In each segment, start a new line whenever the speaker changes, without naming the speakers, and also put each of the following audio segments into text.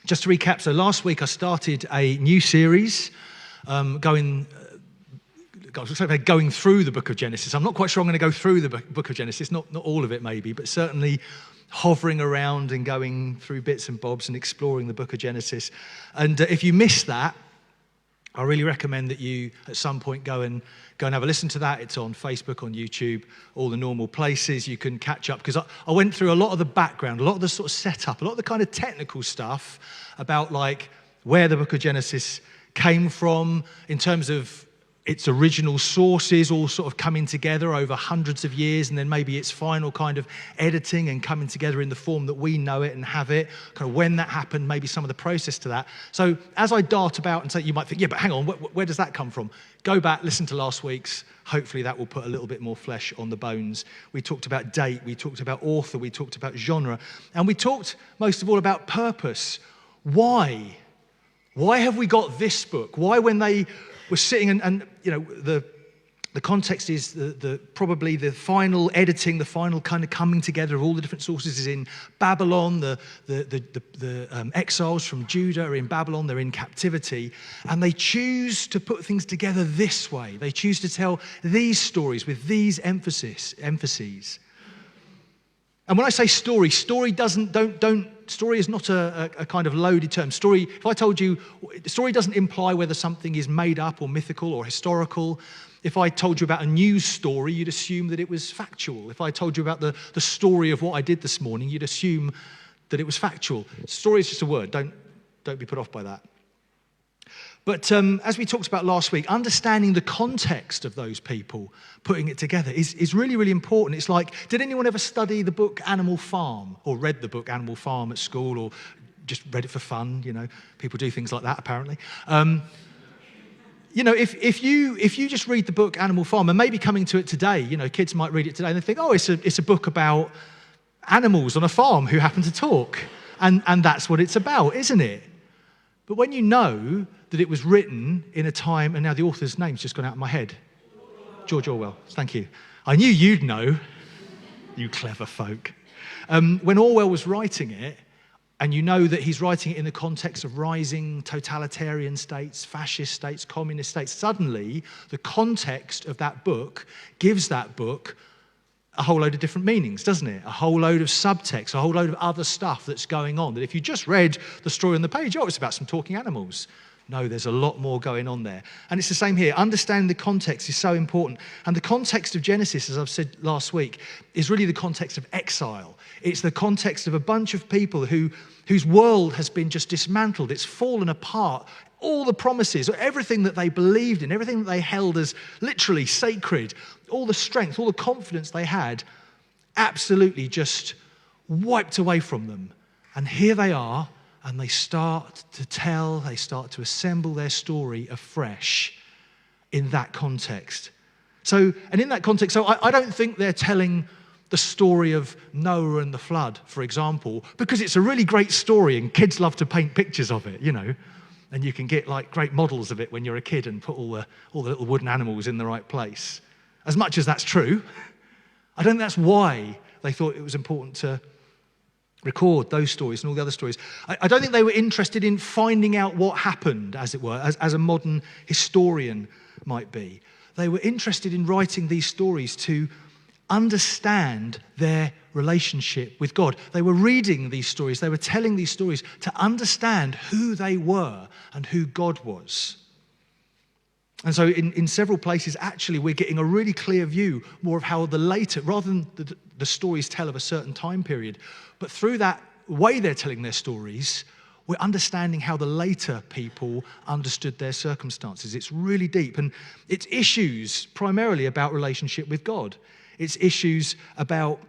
Just to recap, so last week I started a new series going through the book of Genesis. I'm not quite sure I'm going to go through the book of Genesis, not all of it maybe, but certainly hovering around and going through bits and bobs and exploring the book of Genesis. And if you missed that, I really recommend that you at some point go and have a listen to that. It's on Facebook, on YouTube, all the normal places you can catch up. Because I went through a lot of the background, a lot of the sort of setup, a lot of the kind of technical stuff about like where the book of Genesis came from in terms of its original sources all sort of coming together over hundreds of years, and then maybe its final kind of editing and coming together in the form that we know it and have it, kind of when that happened, maybe some of the process to that. So as I dart about and say, you might think, yeah, but hang on, where does that come from? Go back, listen to last week's. Hopefully that will put a little bit more flesh on the bones. We talked about date, we talked about author, we talked about genre, and we talked most of all about purpose. Why? Why have we got this book? Why, when they were sitting and you know, the context is probably the final editing, the final kind of coming together of all the different sources is in Babylon. The exiles from Judah are in Babylon. They're in captivity, and they choose to put things together this way. They choose to tell these stories with these emphases. And when I say story, story is not a kind of loaded term. Story, if I told you, story doesn't imply whether something is made up or mythical or historical. If I told you about a news story, you'd assume that it was factual. If I told you about the story of what I did this morning, you'd assume that it was factual. Story is just a word. Don't be put off by that. But as we talked about last week, understanding the context of those people putting it together is really, really important. It's like, did anyone ever study the book Animal Farm or read the book Animal Farm at school or just read it for fun? You know, people do things like that apparently. You know, if you just read the book Animal Farm and maybe coming to it today, you know, kids might read it today and they think, oh, it's a book about animals on a farm who happen to talk. And that's what it's about, isn't it? But when you know that it was written in a time, and now the author's name's just gone out of my head. George Orwell, thank you. I knew you'd know, you clever folk. When Orwell was writing it, and you know that he's writing it in the context of rising totalitarian states, fascist states, communist states, suddenly the context of that book gives that book a whole load of different meanings, doesn't it? A whole load of subtext, a whole load of other stuff that's going on, that if you just read the story on the page, oh, it's about some talking animals. No, there's a lot more going on there. And it's the same here. Understanding the context is so important. And the context of Genesis, as I've said last week, is really the context of exile. It's the context of a bunch of people whose world has been just dismantled. It's fallen apart. All the promises, everything that they believed in, everything that they held as literally sacred, all the strength, all the confidence they had, absolutely just wiped away from them. And here they are, and they start to assemble their story afresh in that context. So in that context, I don't think they're telling the story of Noah and the flood, for example, because it's a really great story and kids love to paint pictures of it, you know. And you can get like great models of it when you're a kid and put all the little wooden animals in the right place. As much as that's true, I don't think that's why they thought it was important to record those stories and all the other stories. I don't think they were interested in finding out what happened, as it were, as a modern historian might be. They were interested in writing these stories to understand their relationship with God. They were reading these stories, they were telling these stories to understand who they were and who God was. And so in several places, actually, we're getting a really clear view more of how the later, rather than the stories tell of a certain time period, but through that way they're telling their stories, we're understanding how the later people understood their circumstances. It's really deep, and it's issues primarily about relationship with God. It's issues about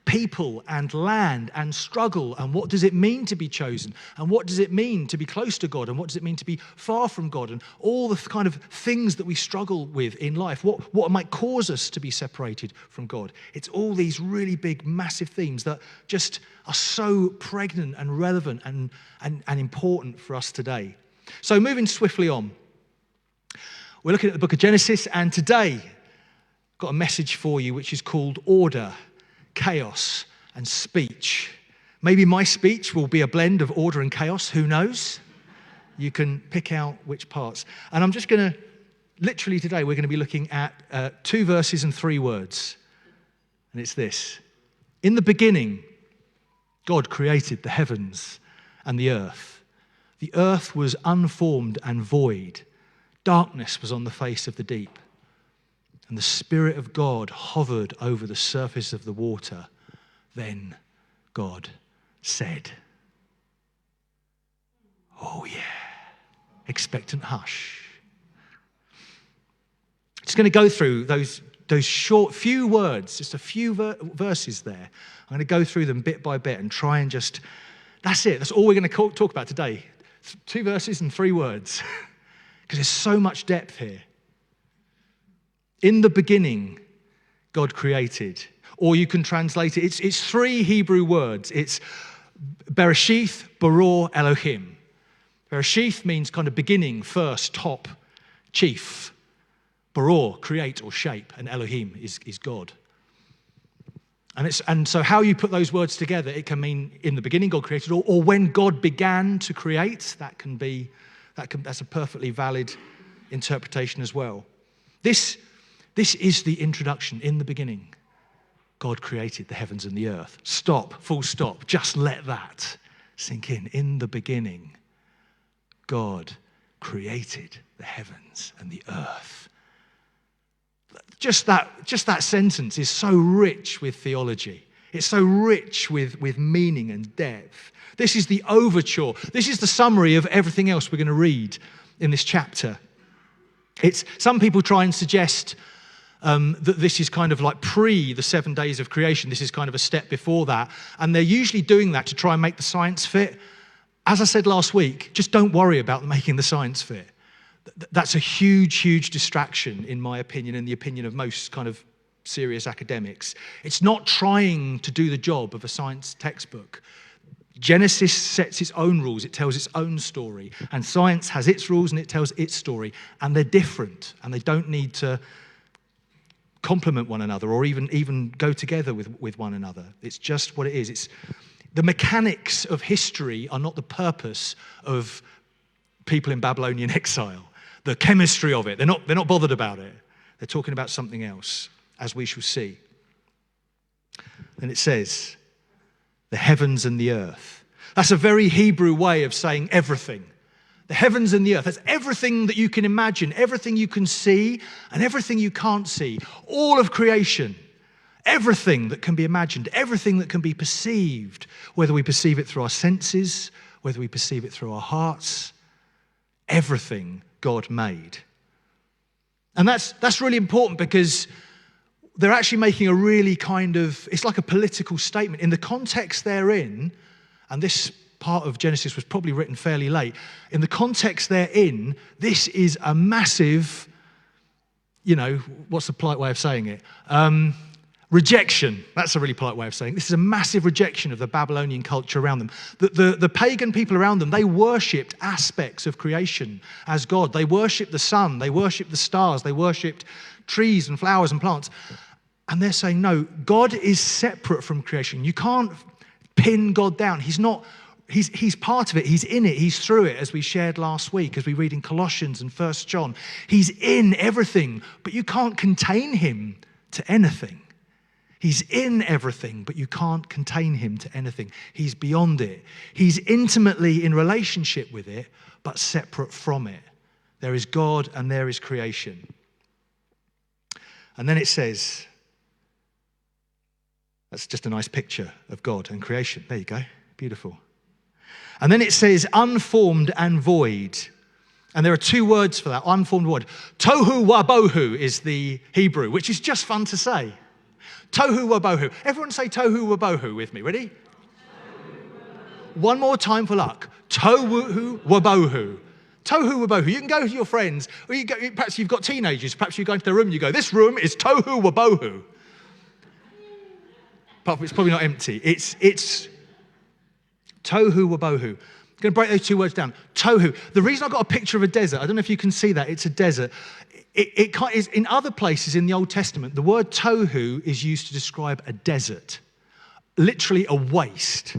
people and land and struggle and what does it mean to be chosen and what does it mean to be close to God and what does it mean to be far from God and all the kind of things that we struggle with in life, what might cause us to be separated from God. It's all these really big, massive themes that just are so pregnant and relevant and important for us today. So moving swiftly on, we're looking at the book of Genesis, and today got a message for you which is called Order, Chaos and Speech. Maybe my speech will be a blend of order and chaos, who knows? You can pick out which parts. And I'm just going to, literally today, we're going to be looking at 2 verses and 3 words. And it's this. In the beginning, God created the heavens and the earth. The earth was unformed and void. Darkness was on the face of the deep. And the Spirit of God hovered over the surface of the water. Then God said, oh yeah, expectant hush. Just going to go through those short few words, just a few verses there. I'm going to go through them bit by bit and try and just, that's it. That's all we're going to talk about today. 2 verses and 3 words. Because there's so much depth here. In the beginning, God created. Or you can translate it, it's 3 Hebrew words. It's Bereshith, Bara, Elohim. Bereshith means kind of beginning, first, top, chief. Bara, create or shape, and Elohim is God. And so how you put those words together, it can mean in the beginning God created, or when God began to create. That's a perfectly valid interpretation as well. This is the introduction. In the beginning, God created the heavens and the earth. Stop, full stop. Just let that sink in. In the beginning, God created the heavens and the earth. Just that sentence is so rich with theology. It's so rich with meaning and depth. This is the overture. This is the summary of everything else we're going to read in this chapter. Some people try and suggest that this is kind of like pre the 7 days of creation. This is kind of a step before that. And they're usually doing that to try and make the science fit. As I said last week, just don't worry about making the science fit. That's a huge, huge distraction, in my opinion, and the opinion of most kind of serious academics. It's not trying to do the job of a science textbook. Genesis sets its own rules. It tells its own story. And science has its rules and it tells its story. And they're different. And they don't need to complement one another or even go together with one another. It's just what it is. The mechanics of history are not the purpose of people in Babylonian exile. The chemistry of it, they're not bothered about it. They're talking about something else, as we shall see. And it says, the heavens and the earth. That's a very Hebrew way of saying everything. The heavens and the earth. That's everything that you can imagine, everything you can see, and everything you can't see. All of creation. Everything that can be imagined, everything that can be perceived, whether we perceive it through our senses, whether we perceive it through our hearts. Everything God made. And that's really important because they're actually making a really it's like a political statement. In the context they're in, and this part of Genesis was probably written fairly late, in the context they're in, this is a massive, what's the polite way of saying it? Rejection. That's a really polite way of saying it. This is a massive rejection of the Babylonian culture around them. The pagan people around them, they worshipped aspects of creation as God. They worshipped the sun. They worshipped the stars. They worshipped trees and flowers and plants. And they're saying, no, God is separate from creation. You can't pin God down. He's part of it. He's in it. He's through it, as we shared last week, as we read in Colossians and 1 John. He's in everything, but you can't contain him to anything. He's in everything, but you can't contain him to anything. He's beyond it. He's intimately in relationship with it, but separate from it. There is God and there is creation. And then it says, that's just a nice picture of God and creation. There you go. Beautiful. And then it says, unformed and void. And there are 2 words for that, unformed word. Tohu wabohu is the Hebrew, which is just fun to say. Tohu wabohu. Everyone say tohu wabohu with me. Ready? One more time for luck. Tohu wabohu. Tohu wabohu. You can go to your friends, or perhaps you've got teenagers. Perhaps you go into their room and you go, this room is tohu wabohu. But it's probably not empty. It's tohu wabohu. I'm going to break those 2 words down. Tohu. The reason I've got a picture of a desert, I don't know if you can see that, it's a desert. It is in other places in the Old Testament, the word tohu is used to describe a desert, literally a waste.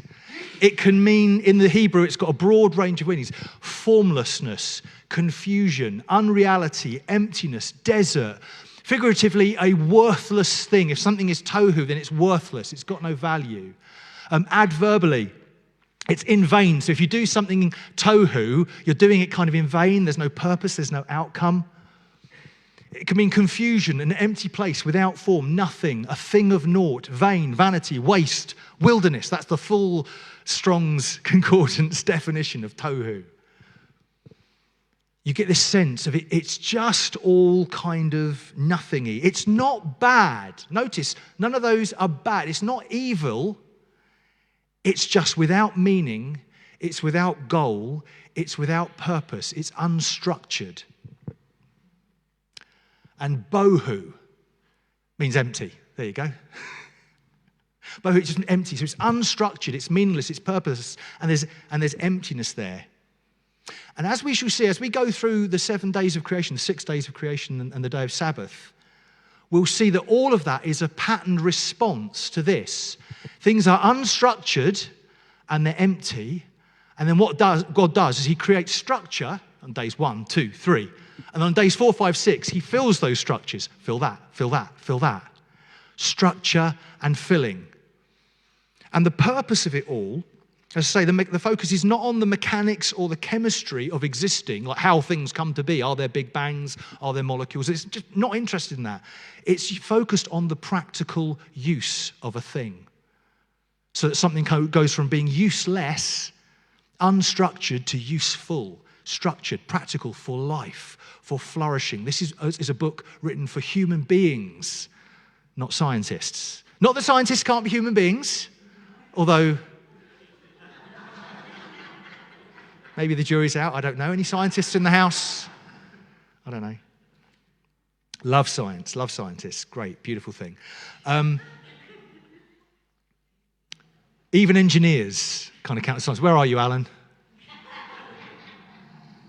It can mean, in the Hebrew, it's got a broad range of meanings. Formlessness, confusion, unreality, emptiness, desert. Figuratively, a worthless thing. If something is tohu, then it's worthless. It's got no value. Adverbally, it's in vain. So if you do something tohu, you're doing it kind of in vain. There's no purpose. There's no outcome. It can mean confusion, an empty place without form, nothing, a thing of naught, vain, vanity, waste, wilderness. That's the full Strong's Concordance definition of tohu. You get this sense of it's just all kind of nothingy. It's not bad. Notice, none of those are bad. It's not evil. It's just without meaning. It's without goal. It's without purpose. It's unstructured. And bohu means empty. There you go. Bohu is just empty. So it's unstructured, it's meaningless, it's purposeless, and there's emptiness there. And as we shall see, as we go through the 7 days of creation, the 6 days of creation and the day of Sabbath, we'll see that all of that is a patterned response to this. Things are unstructured and they're empty. And then what God does is he creates structure on days 1, 2, 3. And on days 4, 5, 6, he fills those structures. Fill that, fill that, fill that. Structure and filling. And the purpose of it all, as I say, the focus is not on the mechanics or the chemistry of existing, like how things come to be. Are there big bangs? Are there molecules? It's just not interested in that. It's focused on the practical use of a thing. So that something goes from being useless, unstructured, to useful, structured, practical, for life, for flourishing. This is a book written for human beings, not scientists. Not that scientists can't be human beings, although maybe the jury's out, I don't know. Any scientists in the house? I don't know. Love science, love scientists. Great, beautiful thing. Even engineers kind of count as science. Where are you, Alan?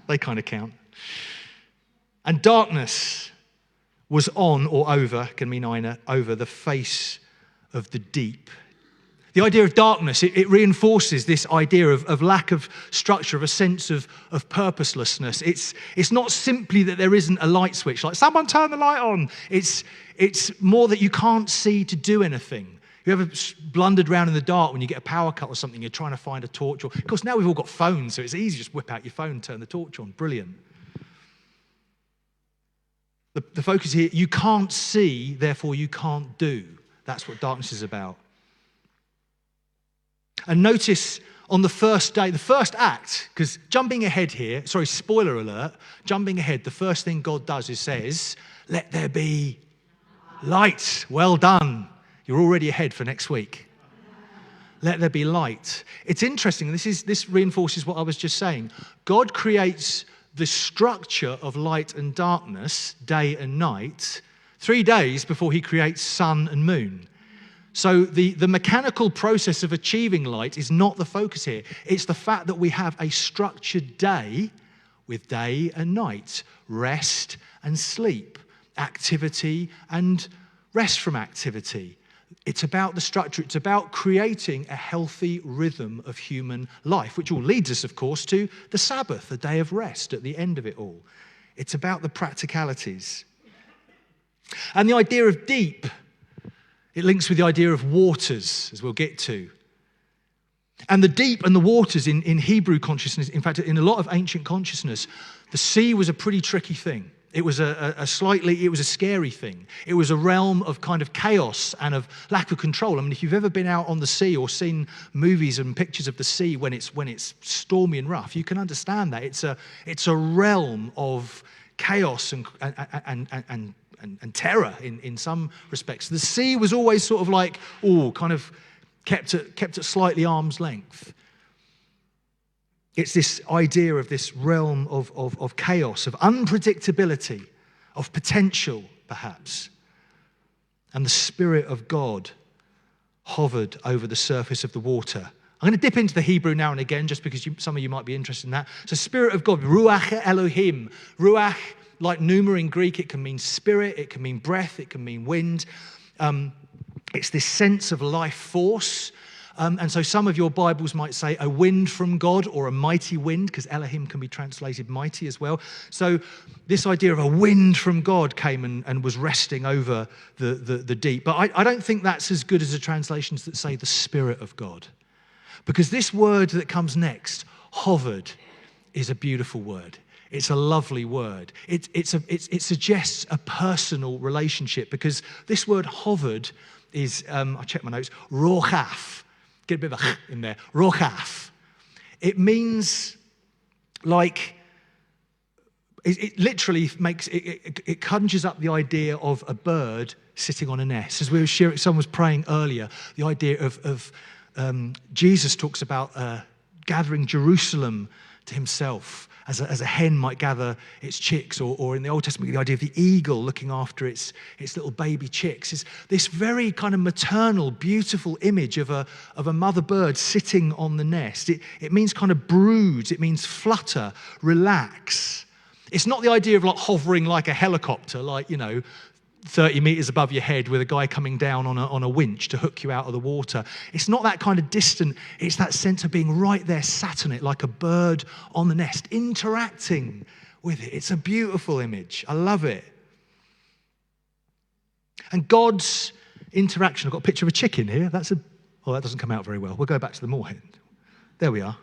They kind of count. And darkness was on or over, can mean eine, over the face of the deep. The idea of darkness, it reinforces this idea of lack of structure, of a sense of purposelessness. It's not simply that there isn't a light switch, like someone turn the light on. It's more that you can't see to do anything. You ever blundered around in the dark when you get a power cut or something, you're trying to find a torch? Of course, now we've all got phones, so it's easy to just whip out your phone, turn the torch on. Brilliant. The focus here, you can't see, therefore you can't do. That's what darkness is about. And notice on the first day, the first act, because jumping ahead here, sorry, spoiler alert, jumping ahead, the first thing God does is says, let there be light. Well done. You're already ahead for next week. Let there be light. It's interesting, this reinforces what I was just saying. God creates the structure of light and darkness, day and night, 3 days before he creates sun and moon. So the mechanical process of achieving light is not the focus here. It's the fact that we have a structured day with day and night, rest and sleep, activity and rest from activity. It's about the structure. It's about creating a healthy rhythm of human life, which all leads us, of course, to the Sabbath, the day of rest at the end of it all. It's about the practicalities. And the idea of deep, it links with the idea of waters, as we'll get to. And the deep and the waters in Hebrew consciousness, in fact, in a lot of ancient consciousness, the sea was a pretty tricky thing. It was a scary thing. It was a realm of kind of chaos and of lack of control. I mean, if you've ever been out on the sea or seen movies and pictures of the sea when it's stormy and rough, you can understand that. It's a realm of chaos and terror in some respects. The sea was always sort of like, kind of kept at slightly arm's length. It's this idea of this realm of chaos, of unpredictability, of potential, perhaps. And the Spirit of God hovered over the surface of the water. I'm going to dip into the Hebrew now and again, just because some of you might be interested in that. So Spirit of God, Ruach Elohim. Ruach, like pneuma in Greek, it can mean spirit, it can mean breath, it can mean wind. It's this sense of life force. And so some of your Bibles might say a wind from God or a mighty wind, because Elohim can be translated mighty as well. So this idea of a wind from God came and was resting over the deep. But I don't think that's as good as the translations that say the Spirit of God. Because this word that comes next, hovered, is a beautiful word. It's a lovely word. It suggests a personal relationship, because this word hovered is, I'll check my notes, rochaf. Get a bit of a in there. Rochaf. It means like, it literally makes, it conjures up the idea of a bird sitting on a nest. As we were sharing, someone was praying earlier, the idea of Jesus talks about gathering Jerusalem to himself, as a hen might gather its chicks, or in the Old Testament, the idea of the eagle looking after its little baby chicks. Is this very kind of maternal, beautiful image of a mother bird sitting on the nest. It means kind of brood, it means flutter, relax. It's not the idea of like hovering like a helicopter, like, 30 meters above your head with a guy coming down on a winch to hook you out of the water. It's not that kind of distant. It's that sense of being right there, sat on it like a bird on the nest, interacting with it. It's a beautiful image. I love it. And God's interaction. I've got a picture of a chicken here. That doesn't come out very well. We'll go back to the moorhen. There we are.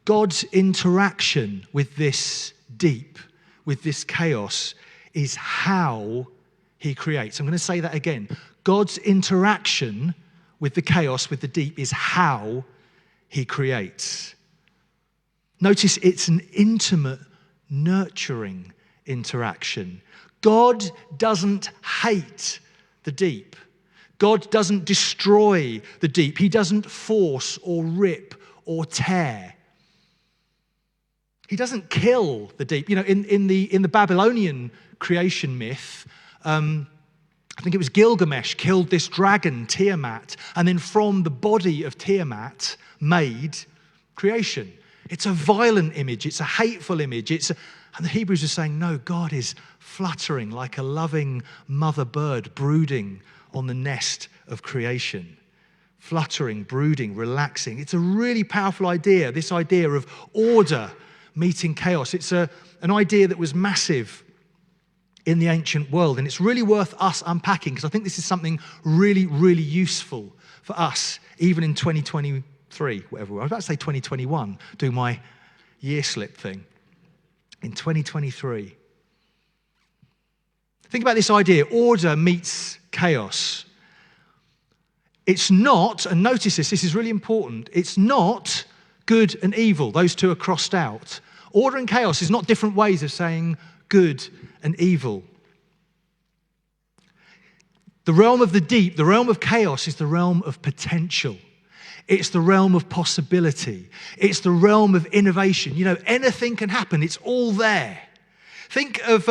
God's interaction with this deep, with this chaos, is how he creates. I'm going to say that again. God's interaction with the chaos, with the deep, is how he creates. Notice it's an intimate, nurturing interaction. God doesn't hate the deep. God doesn't destroy the deep. He doesn't force or rip or tear. He doesn't kill the deep. In the Babylonian creation myth, I think it was Gilgamesh killed this dragon, Tiamat, and then from the body of Tiamat made creation. It's a violent image. It's a hateful image. And the Hebrews are saying, no, God is fluttering like a loving mother bird brooding on the nest of creation. Fluttering, brooding, relaxing. It's a really powerful idea, this idea of order meeting chaos. It's an idea that was massive in the ancient world, and it's really worth us unpacking, because I think this is something really, really useful for us, even in 2023, whatever. I was about to say 2021, do my year slip thing. In 2023. Think about this idea, order meets chaos. It's not, and notice this is really important, it's not good and evil. Those two are crossed out. Order and chaos is not different ways of saying good and evil. The realm of the deep, the realm of chaos, is the realm of potential. It's the realm of possibility. It's the realm of innovation. Anything can happen. It's all there. Think of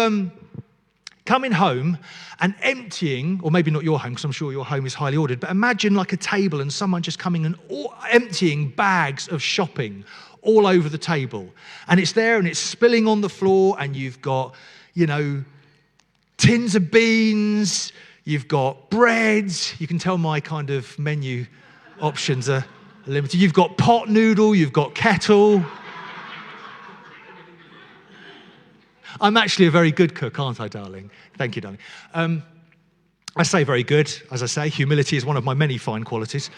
coming home and emptying, or maybe not your home, because I'm sure your home is highly ordered, but imagine like a table and someone just coming and emptying bags of shopping all over the table. And it's there and it's spilling on the floor, and you've got, tins of beans, you've got breads. You can tell my kind of menu options are limited. You've got pot noodle, you've got kettle. I'm actually a very good cook, aren't I, darling? Thank you, darling. I say very good, as I say. Humility is one of my many fine qualities.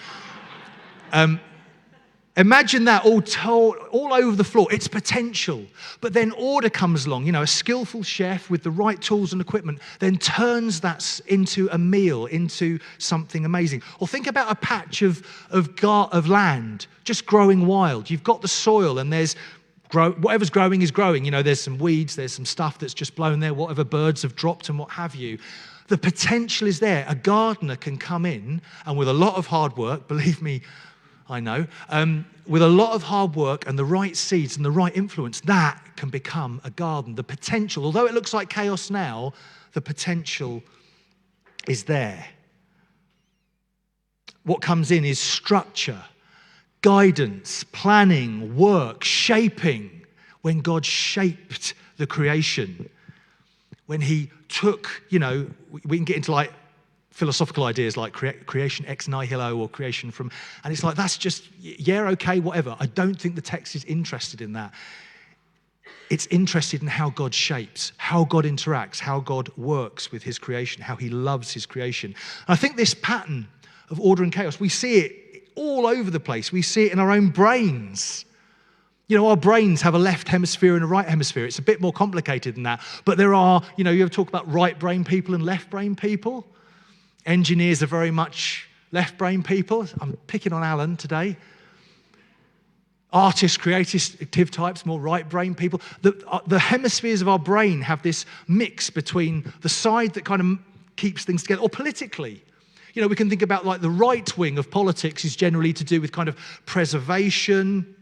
Imagine that all over the floor. It's potential. But then order comes along. A skillful chef with the right tools and equipment then turns that into a meal, into something amazing. Or think about a patch of land just growing wild. You've got the soil, and whatever's growing is growing. There's some weeds, there's some stuff that's just blown there, whatever birds have dropped and what have you. The potential is there. A gardener can come in, and with a lot of hard work, believe me, I know, with a lot of hard work and the right seeds and the right influence, that can become a garden. The potential, although it looks like chaos now, the potential is there. What comes in is structure, guidance, planning, work, shaping. When God shaped the creation, when he took, we can get into like philosophical ideas like creation ex nihilo or creation from, and it's like, that's just, yeah, okay, whatever. I don't think the text is interested in that. It's interested in how God shapes, how God interacts, how God works with his creation, how he loves his creation. And I think this pattern of order and chaos, we see it all over the place. We see it in our own brains. You know, our brains have a left hemisphere and a right hemisphere. It's a bit more complicated than that. But there are, you know, you ever talk about right brain people and left brain people? Engineers are very much left brain people. I'm picking on Alan today. Artists, creative types, more right brain people. The hemispheres of our brain have this mix between the side that kind of keeps things together, or politically. You know, we can think about like the right wing of politics is generally to do with kind of preservation,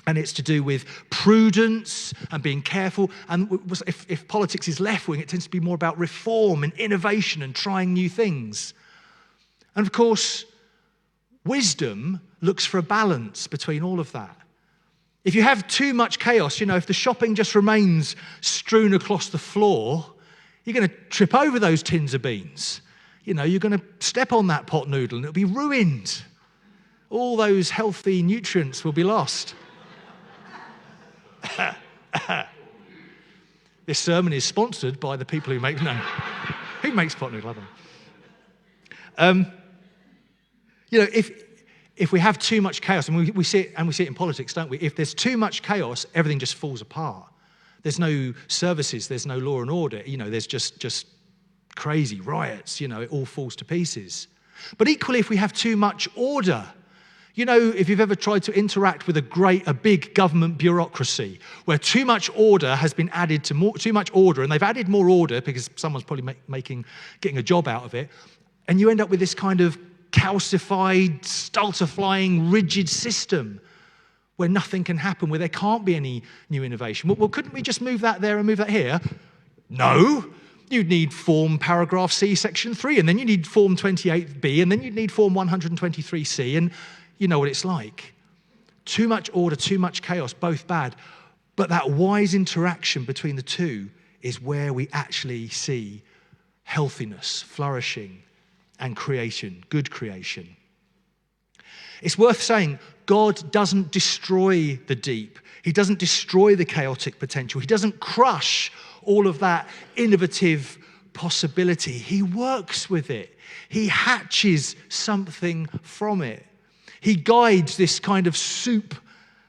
and it's to do with prudence and being careful. And if politics is left wing, it tends to be more about reform and innovation and trying new things. And of course, wisdom looks for a balance between all of that. If you have too much chaos, you know, if the shopping just remains strewn across the floor, you're going to trip over those tins of beans. You know, you're going to step on that pot noodle and it'll be ruined. All those healthy nutrients will be lost. This sermon is sponsored by the people who make, no, who makes pot noodle? I don't know. You know, if we have too much chaos, and we see it in politics, don't we? If there's too much chaos, everything just falls apart. There's no services, there's no law and order. You know, there's just crazy riots. You know, it all falls to pieces. But equally, if we have too much order, you know, if you've ever tried to interact with a big government bureaucracy where too much order has been added to too much order, and they've added more order because someone's probably getting a job out of it, and you end up with this kind of calcified, stultifying, rigid system where nothing can happen, where there can't be any new innovation. Well, couldn't we just move that there and move that here? No. You'd need form paragraph C, section 3, and then you need form 28B, and then you'd need form 123C, and you know what it's like. Too much order, too much chaos, both bad. But that wise interaction between the two is where we actually see healthiness, flourishing, and creation, good creation. It's worth saying God doesn't destroy the deep. He doesn't destroy the chaotic potential. He doesn't crush all of that innovative possibility. He works with it. He hatches something from it. He guides this kind of soup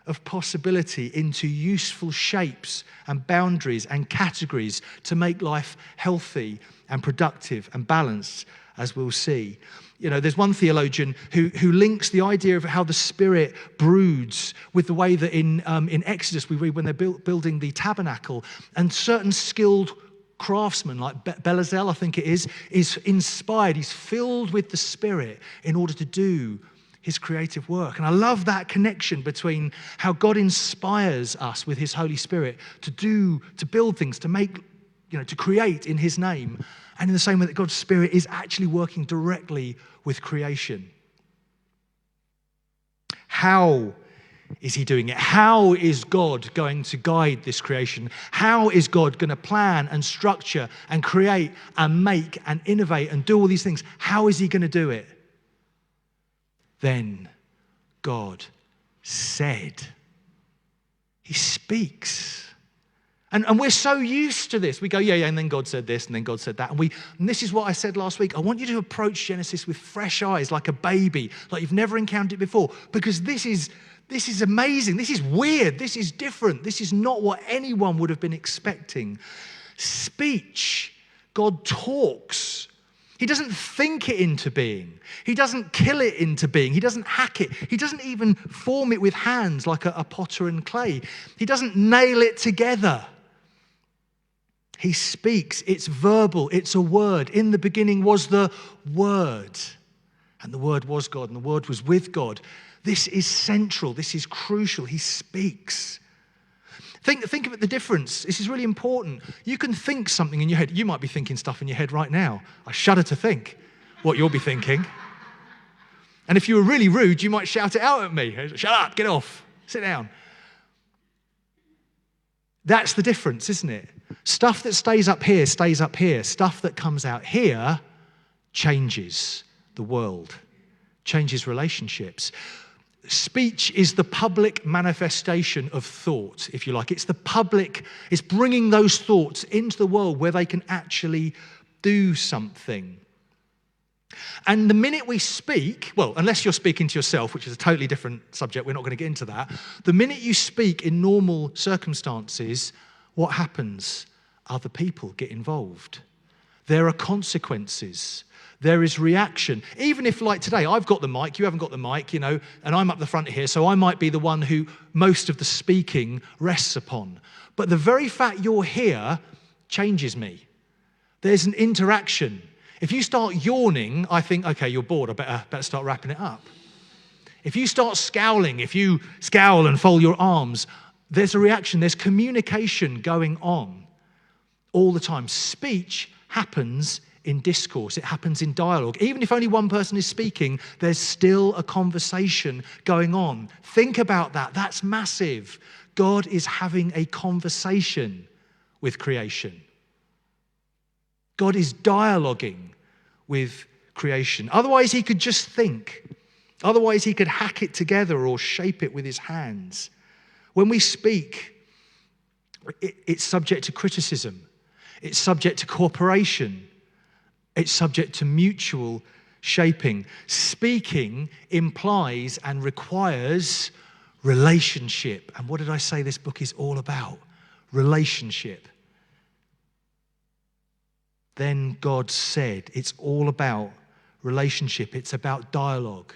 of possibility into useful shapes and boundaries and categories to make life healthy and productive and balanced, as we'll see. You know, there's one theologian who links the idea of how the Spirit broods with the way that in Exodus we read when they're building the tabernacle, and certain skilled craftsmen like Bezalel, I think it is inspired. He's filled with the Spirit in order to do his creative work. And I love that connection between how God inspires us with his Holy Spirit to build things, to make, you know, to create in his name. And in the same way that God's Spirit is actually working directly with creation. How is he doing it? How is God going to guide this creation? How is God going to plan and structure and create and make and innovate and do all these things? How is he going to do it? Then God said. He speaks. And we're so used to this. We go, yeah, and then God said this, and then God said that. And this is what I said last week. I want you to approach Genesis with fresh eyes, like a baby, like you've never encountered it before. Because this is amazing. This is weird. This is different. This is not what anyone would have been expecting. Speech. God talks. He doesn't think it into being. He doesn't kill it into being. He doesn't hack it. He doesn't even form it with hands like a potter and clay. He doesn't nail it together. He speaks. It's verbal. It's a word. In the beginning was the Word. And the Word was God. And the Word was with God. This is central. This is crucial. He speaks. Think of it, the difference. This is really important. You can think something in your head. You might be thinking stuff in your head right now. I shudder to think what you'll be thinking. And if you were really rude, you might shout it out at me. Shut up, get off, sit down. That's the difference, isn't it? Stuff that stays up here stays up here. Stuff that comes out here changes the world, changes relationships. Speech is the public manifestation of thought, if you like. It's bringing those thoughts into the world where they can actually do something. And the minute we speak, well, unless you're speaking to yourself, which is a totally different subject, we're not going to get into that. The minute you speak in normal circumstances, what happens? Other people get involved. There are consequences. There is reaction. Even if, like today, I've got the mic, you haven't got the mic, and I'm up the front here, so I might be the one who most of the speaking rests upon. But the very fact you're here changes me. There's an interaction. If you start yawning, I think, okay, you're bored, I better start wrapping it up. If you start scowling, if you scowl and fold your arms, there's a reaction, there's communication going on all the time. Speech happens in discourse, it happens in dialogue. Even if only one person is speaking, there's still a conversation going on. Think about that, that's massive. God is having a conversation with creation. God is dialoguing with creation. Otherwise, he could just think. Otherwise, he could hack it together or shape it with his hands. When we speak, it's subject to criticism. It's subject to cooperation. It's subject to mutual shaping. Speaking implies and requires relationship. And what did I say this book is all about? Relationship. Then God said, it's all about relationship. It's about dialogue.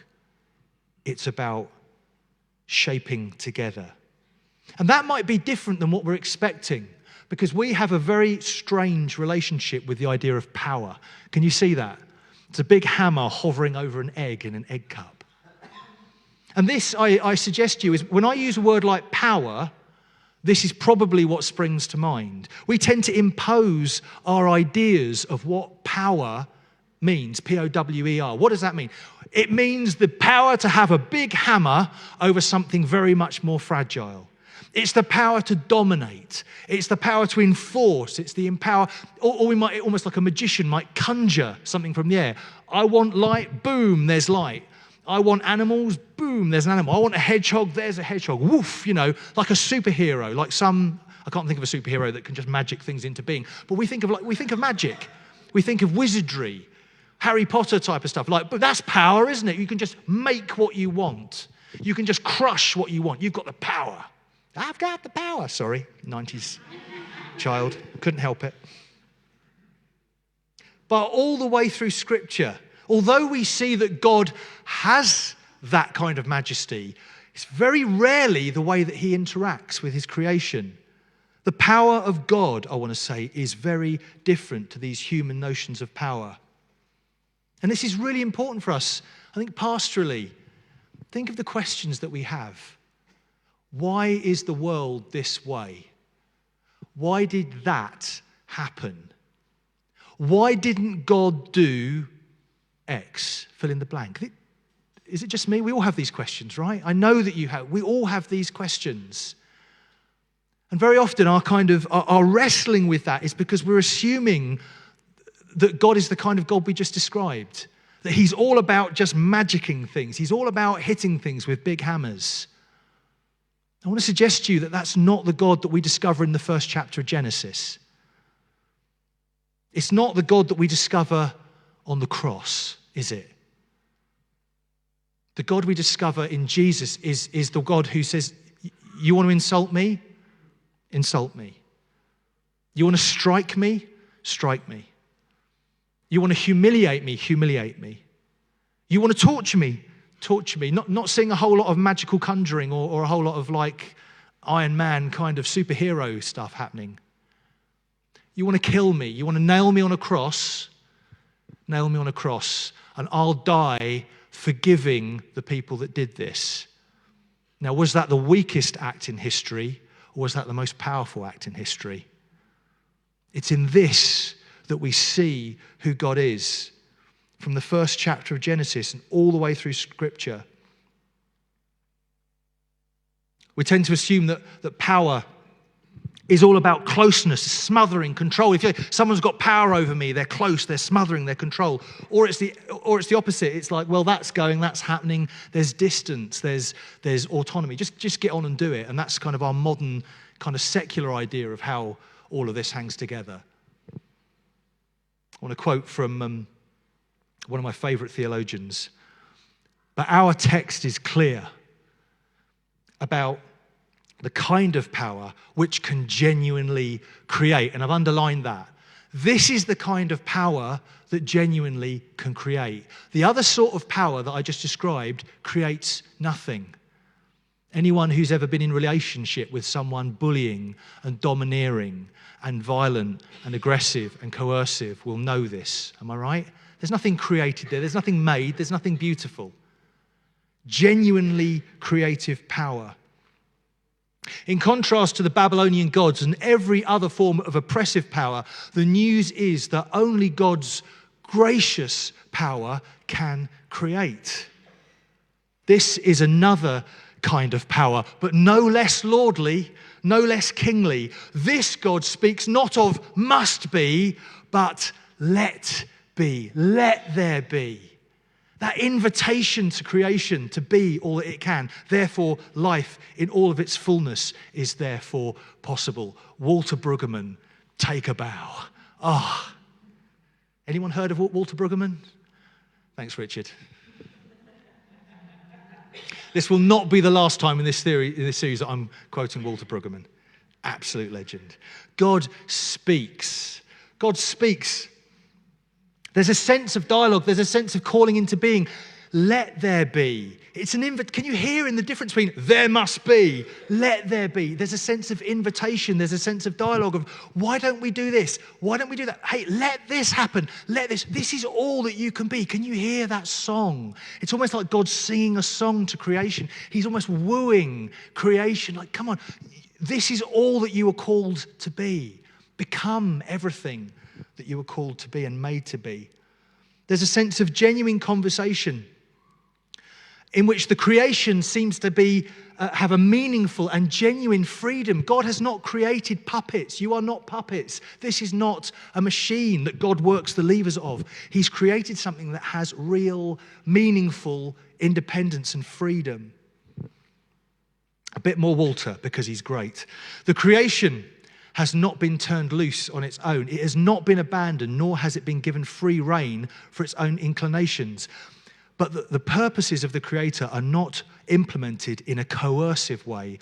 It's about shaping together. And that might be different than what we're expecting, because we have a very strange relationship with the idea of power. Can you see that? It's a big hammer hovering over an egg in an egg cup. And this, I suggest to you, is when I use a word like power, this is probably what springs to mind. We tend to impose our ideas of what power means, P-O-W-E-R. What does that mean? It means the power to have a big hammer over something very much more fragile. It's the power to dominate. It's the power to enforce. It's the empower, or we might, almost like a magician, might conjure something from the air. I want light, boom, there's light. I want animals, boom, there's an animal. I want a hedgehog, there's a hedgehog. Woof, like a superhero, like I can't think of a superhero that can just magic things into being. But we think of magic. We think of wizardry, Harry Potter type of stuff. But that's power, isn't it? You can just make what you want. You can just crush what you want. You've got the power. I've got the power. Sorry, 90s child. Couldn't help it. But all the way through Scripture, although we see that God has that kind of majesty, it's very rarely the way that he interacts with his creation. The power of God, I want to say, is very different to these human notions of power. And this is really important for us, I think, pastorally. Think of the questions that we have. Why is the world this way? Why did that happen? Why didn't God do X? Fill in the blank. Is it just me? We all have these questions, right? I know that you have. We all have these questions. And very often our wrestling with that is because we're assuming that God is the kind of God we just described. That he's all about just magicking things. He's all about hitting things with big hammers. I want to suggest to you that that's not the God that we discover in the first chapter of Genesis. It's not the God that we discover on the cross, is it? The God we discover in Jesus is the God who says, you want to insult me? Insult me. You want to strike me? Strike me. You want to humiliate me? Humiliate me. You want to torture me? Torture me. Not seeing a whole lot of magical conjuring or a whole lot of like Iron Man kind of superhero stuff happening. You want to kill me. You want to nail me on a cross. Nail me on a cross, and I'll die forgiving the people that did this. Now, was that the weakest act in history, or was that the most powerful act in history? It's in this that we see who God is, from the first chapter of Genesis and all the way through Scripture. We tend to assume that power is all about closeness, smothering, control. If someone's got power over me, they're close, they're smothering, they're control. Or it's the opposite. It's like, well, that's going, that's happening. There's distance, there's autonomy. Just get on and do it. And that's kind of our modern, kind of secular idea of how all of this hangs together. I want to quote from one of my favorite theologians. But our text is clear about the kind of power which can genuinely create. And I've underlined that. This is the kind of power that genuinely can create. The other sort of power that I just described creates nothing. Anyone who's ever been in relationship with someone bullying and domineering and violent and aggressive and coercive will know this. Am I right? There's nothing created there. There's nothing made. There's nothing beautiful. Genuinely creative power. In contrast to the Babylonian gods and every other form of oppressive power, the news is that only God's gracious power can create. This is another kind of power, but no less lordly, no less kingly. This God speaks not of must be, but let be. Let there be. That invitation to creation to be all that it can. Therefore, life in all of its fullness is therefore possible. Walter Brueggemann, take a bow. Ah. Anyone heard of Walter Brueggemann? Thanks, Richard. This will not be the last time in this series that I'm quoting Walter Brueggemann. Absolute legend. God speaks. God speaks. There's a sense of dialogue. There's a sense of calling into being. Let there be. It's an Can you hear in the difference between there must be, let there be? There's a sense of invitation. There's a sense of dialogue of why don't we do this? Why don't we do that? Hey, let this happen. Let this. This is all that you can be. Can you hear that song? It's almost like God singing a song to creation. He's almost wooing creation. Like, come on. This is all that you are called to be. Become everything that you were called to be and made to be. There's a sense of genuine conversation in which the creation seems to be have a meaningful and genuine freedom. God has not created puppets. You are not puppets. This is not a machine that God works the levers of. He's created something that has real, meaningful independence and freedom. A bit more Walter, because he's great. The creation has not been turned loose on its own. It has not been abandoned, nor has it been given free rein for its own inclinations. But the purposes of the Creator are not implemented in a coercive way,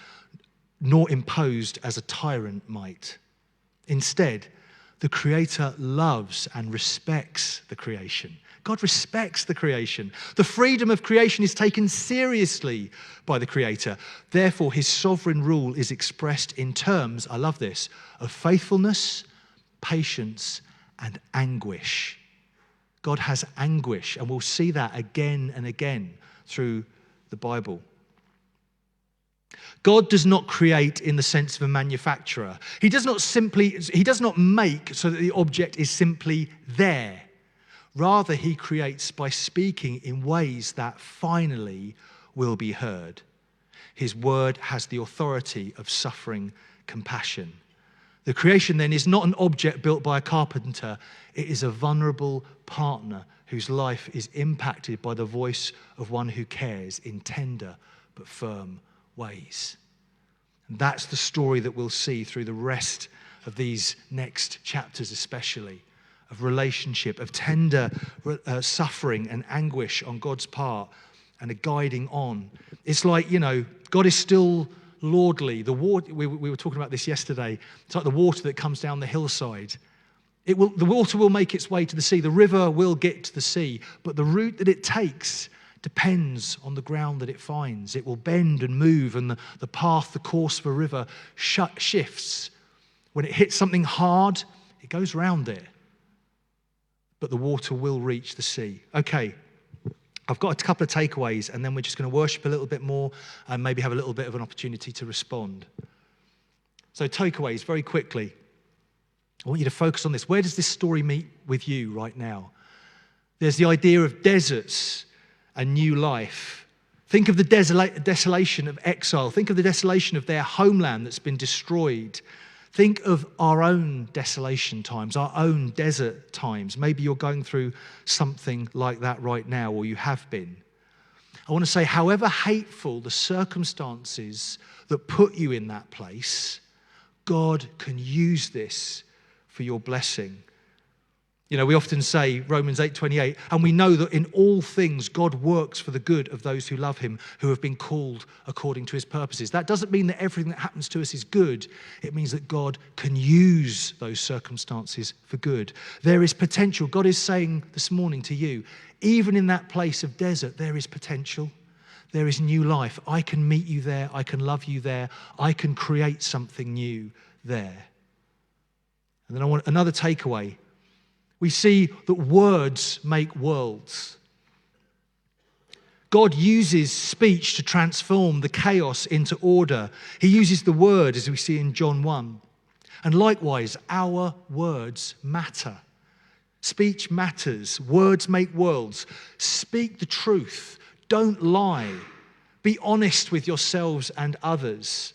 nor imposed as a tyrant might. Instead, the Creator loves and respects the creation. God respects the creation. The freedom of creation is taken seriously by the Creator. Therefore, his sovereign rule is expressed in terms, I love this, of faithfulness, patience, and anguish. God has anguish, and we'll see that again and again through the Bible. God does not create in the sense of a manufacturer. He does not make so that the object is simply there. Rather, he creates by speaking in ways that finally will be heard. His word has the authority of suffering compassion. The creation then is not an object built by a carpenter. It is a vulnerable partner whose life is impacted by the voice of one who cares in tender but firm ways. And that's the story that we'll see through the rest of these next chapters, especially of relationship, of tender suffering and anguish on God's part, and a guiding on. It's like, God is still lordly. The water, we were talking about this yesterday. It's like the water that comes down the hillside. The water will make its way to the sea. The river will get to the sea, but the route that it takes depends on the ground that it finds. It will bend and move, and the path, the course of a river shifts. When it hits something hard, it goes round it. But the water will reach the sea. Okay, I've got a couple of takeaways, and then we're just going to worship a little bit more and maybe have a little bit of an opportunity to respond. So takeaways, very quickly. I want you to focus on this. Where does this story meet with you right now? There's the idea of deserts and new life. Think of the desolation of exile. Think of the desolation of their homeland that's been destroyed. Think of our own desolation times, our own desert times. Maybe you're going through something like that right now, or you have been. I want to say, however hateful the circumstances that put you in that place, God can use this for your blessing. You know, we often say Romans 8:28, and we know that in all things God works for the good of those who love him, who have been called according to his purposes. That doesn't mean that everything that happens to us is good. It means that God can use those circumstances for good. There is potential. God is saying this morning to you, even in that place of desert, there is potential. There is new life. I can meet you there. I can love you there. I can create something new there. And then I want another takeaway. We see that words make worlds. God uses speech to transform the chaos into order. He uses the word, as we see in John 1. And likewise, our words matter. Speech matters. Words make worlds. Speak the truth. Don't lie. Be honest with yourselves and others.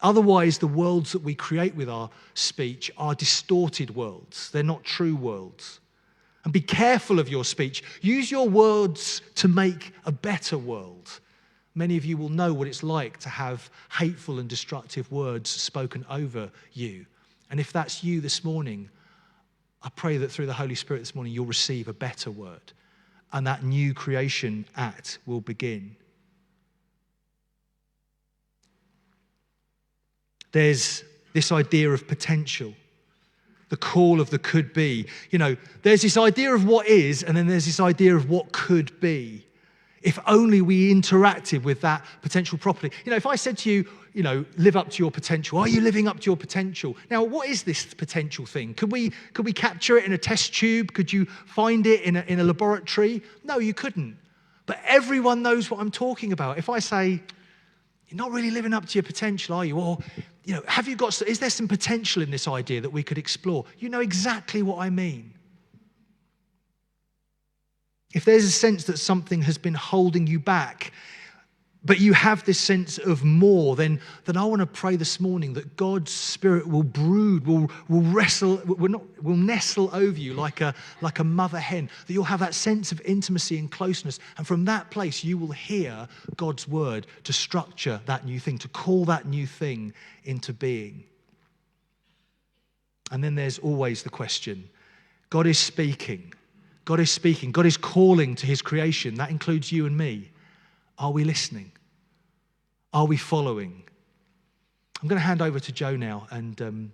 Otherwise, the worlds that we create with our speech are distorted worlds. They're not true worlds. And be careful of your speech. Use your words to make a better world. Many of you will know what it's like to have hateful and destructive words spoken over you. And if that's you this morning, I pray that through the Holy Spirit this morning, you'll receive a better word. And that new creation act will begin. There's this idea of potential, the call of the could be. You know, there's this idea of what is, and then there's this idea of what could be. If only we interacted with that potential properly. You know, if I said to you, you know, live up to your potential. Are you living up to your potential? Now, what is this potential thing? Could we capture it in a test tube? Could you find it in a laboratory? No, you couldn't. But everyone knows what I'm talking about. If I say, you're not really living up to your potential, are you? Or, you know, is there some potential in this idea that we could explore? You know exactly what I mean. If there's a sense that something has been holding you back, but you have this sense of more, then I want to pray this morning that God's Spirit will brood, will nestle over you like a mother hen, that you'll have that sense of intimacy and closeness. And from that place, you will hear God's word to structure that new thing, to call that new thing into being. And then there's always the question, God is speaking. God is speaking. God is calling to his creation. That includes you and me. Are we listening? Are we following? I'm going to hand over to Joe now, and